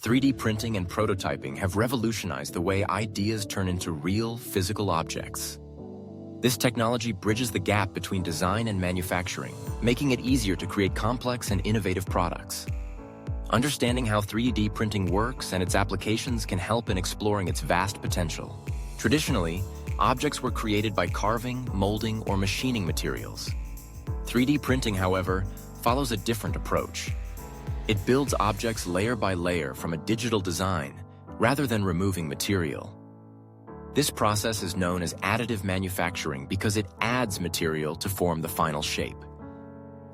3D printing and prototyping have revolutionized the way ideas turn into real, physical objects. This technology bridges the gap between design and manufacturing, making it easier to create complex and innovative products. Understanding how 3D printing works and its applications can help in exploring its vast potential. Traditionally, objects were created by carving, molding, or machining materials. 3D printing, however, follows a different approach. It builds objects layer by layer from a digital design, rather than removing material. This process is known as additive manufacturing because it adds material to form the final shape.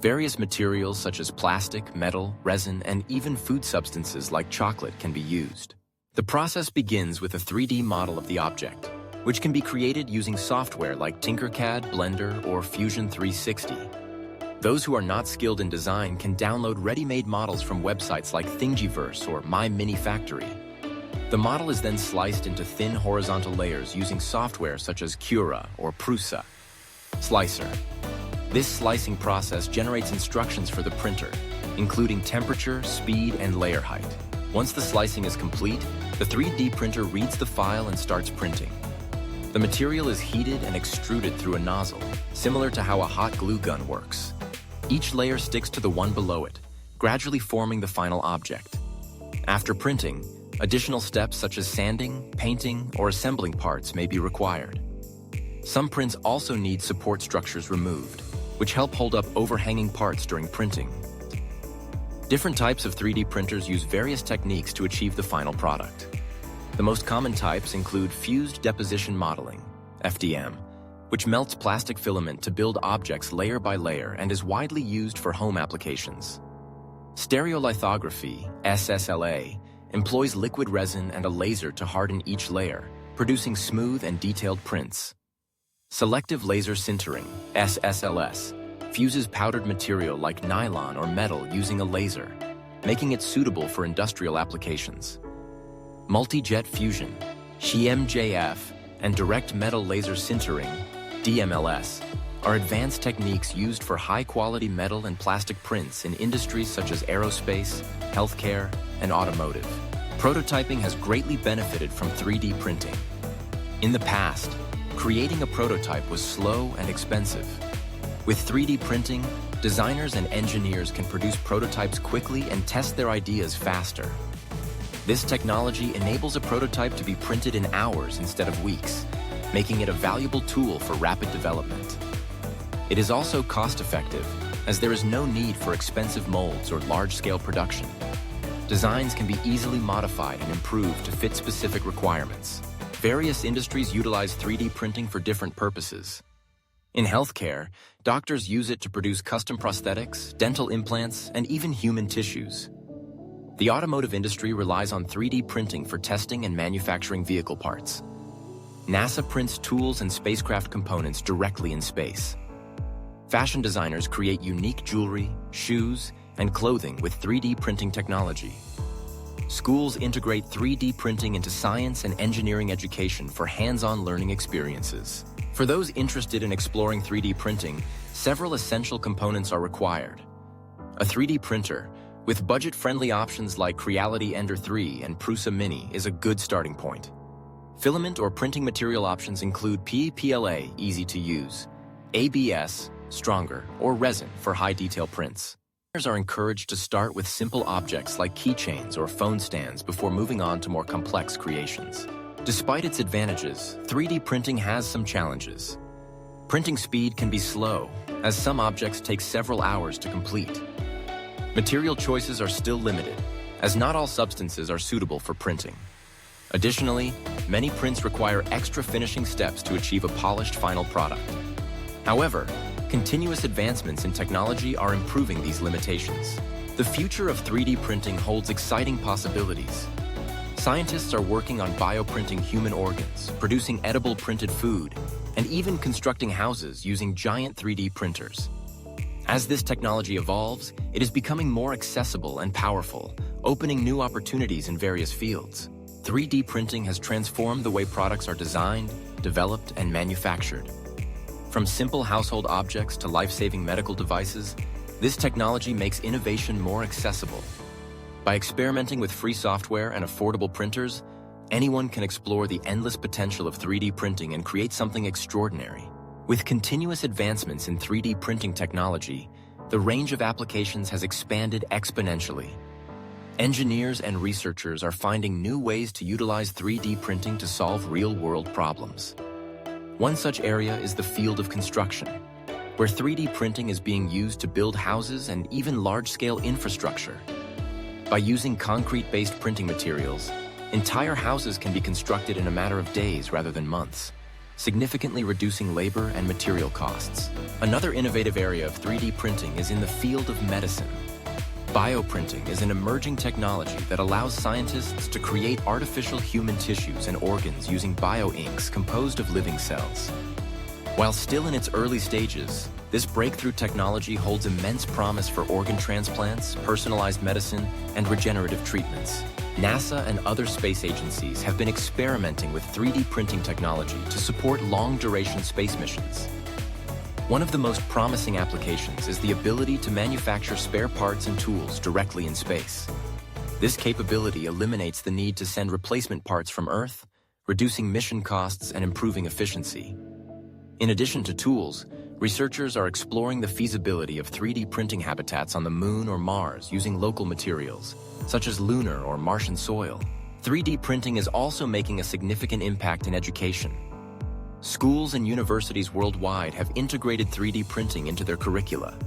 Various materials such as plastic, metal, resin, and even food substances like chocolate can be used. The process begins with a 3D model of the object, which can be created using software like Tinkercad, Blender, or Fusion 360. Those who are not skilled in design can download ready-made models from websites like Thingiverse or My Mini Factory. The model is then sliced into thin horizontal layers using software such as Cura or Prusa. Slicer. This slicing process generates instructions for the printer, including temperature, speed, and layer height. Once the slicing is complete, the 3D printer reads the file and starts printing. The material is heated and extruded through a nozzle, similar to how a hot glue gun works. Each layer sticks to the one below it, gradually forming the final object. After printing, additional steps such as sanding, painting, or assembling parts may be required. Some prints also need support structures removed, which help hold up overhanging parts during printing. Different types of 3D printers use various techniques to achieve the final product. The most common types include fused deposition modeling, FDM, which melts plastic filament to build objects layer by layer and is widely used for home applications. Stereolithography, SSLA, employs liquid resin and a laser to harden each layer, producing smooth and detailed prints. Selective laser sintering, SSLS, fuses powdered material like nylon or metal using a laser, making it suitable for industrial applications. Multi-jet fusion, SHIMJF, and direct metal laser sintering, DMLS, are advanced techniques used for high-quality metal and plastic prints in industries such as aerospace, healthcare, and automotive. Prototyping has greatly benefited from 3D printing. In the past, creating a prototype was slow and expensive. With 3D printing, designers and engineers can produce prototypes quickly and test their ideas faster. This technology enables a prototype to be printed in hours instead of weeks, making it a valuable tool for rapid development. It is also cost-effective, as there is no need for expensive molds or large-scale production. Designs can be easily modified and improved to fit specific requirements. Various industries utilize 3D printing for different purposes. In healthcare, doctors use it to produce custom prosthetics, dental implants, and even human tissues. The automotive industry relies on 3D printing for testing and manufacturing vehicle parts. NASA prints tools and spacecraft components directly in space. Fashion designers create unique jewelry, shoes, and clothing with 3D printing technology. Schools integrate 3D printing into science and engineering education for hands-on learning experiences. For those interested in exploring 3D printing, several essential components are required. A 3D printer, with budget-friendly options like Creality Ender 3 and Prusa Mini, is a good starting point. Filament or printing material options include PPLA, easy to use, ABS, stronger, or resin for high-detail prints. Designers are encouraged to start with simple objects like keychains or phone stands before moving on to more complex creations. Despite its advantages, 3D printing has some challenges. Printing speed can be slow, as some objects take several hours to complete. Material choices are still limited, as not all substances are suitable for printing. Additionally, many prints require extra finishing steps to achieve a polished final product. However, continuous advancements in technology are improving these limitations. The future of 3D printing holds exciting possibilities. Scientists are working on bioprinting human organs, producing edible printed food, and even constructing houses using giant 3D printers. As this technology evolves, it is becoming more accessible and powerful, opening new opportunities in various fields. 3D printing has transformed the way products are designed, developed, and manufactured. From simple household objects to life-saving medical devices, this technology makes innovation more accessible. By experimenting with free software and affordable printers, anyone can explore the endless potential of 3D printing and create something extraordinary. With continuous advancements in 3D printing technology, the range of applications has expanded exponentially. Engineers and researchers are finding new ways to utilize 3D printing to solve real-world problems. One such area is the field of construction, where 3D printing is being used to build houses and even large-scale infrastructure. By using concrete-based printing materials, entire houses can be constructed in a matter of days rather than months, significantly reducing labor and material costs. Another innovative area of 3D printing is in the field of medicine. Bioprinting is an emerging technology that allows scientists to create artificial human tissues and organs using bioinks composed of living cells. While still in its early stages, this breakthrough technology holds immense promise for organ transplants, personalized medicine, and regenerative treatments. NASA and other space agencies have been experimenting with 3D printing technology to support long-duration space missions. One of the most promising applications is the ability to manufacture spare parts and tools directly in space. This capability eliminates the need to send replacement parts from Earth, reducing mission costs and improving efficiency. In addition to tools, researchers are exploring the feasibility of 3D printing habitats on the Moon or Mars using local materials, such as lunar or Martian soil. 3D printing is also making a significant impact in education. Schools and universities worldwide have integrated 3D printing into their curricula,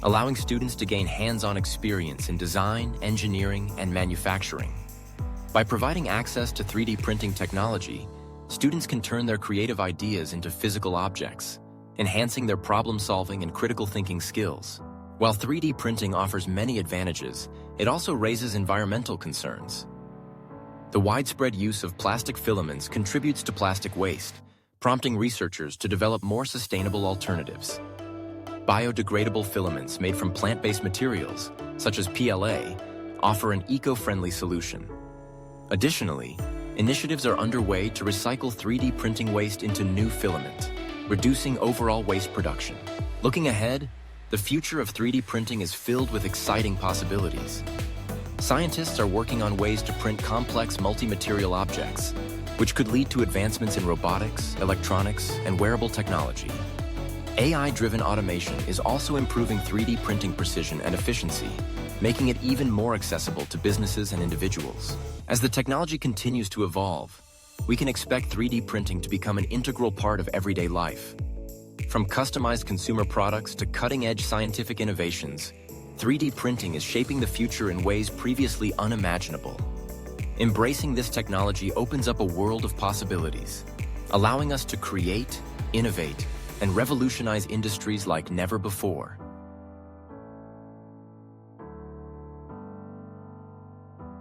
allowing students to gain hands-on experience in design, engineering, and manufacturing. By providing access to 3D printing technology, students can turn their creative ideas into physical objects, enhancing their problem-solving and critical thinking skills. While 3D printing offers many advantages, it also raises environmental concerns. The widespread use of plastic filaments contributes to plastic waste, prompting researchers to develop more sustainable alternatives. Biodegradable filaments made from plant-based materials, such as PLA, offer an eco-friendly solution. Additionally, initiatives are underway to recycle 3D printing waste into new filament, reducing overall waste production. Looking ahead, the future of 3D printing is filled with exciting possibilities. Scientists are working on ways to print complex multi-material objects, which could lead to advancements in robotics, electronics, and wearable technology. AI-driven automation is also improving 3D printing precision and efficiency, making it even more accessible to businesses and individuals. As the technology continues to evolve, we can expect 3D printing to become an integral part of everyday life. From customized consumer products to cutting-edge scientific innovations, 3D printing is shaping the future in ways previously unimaginable. Embracing this technology opens up a world of possibilities, allowing us to create, innovate, and revolutionize industries like never before.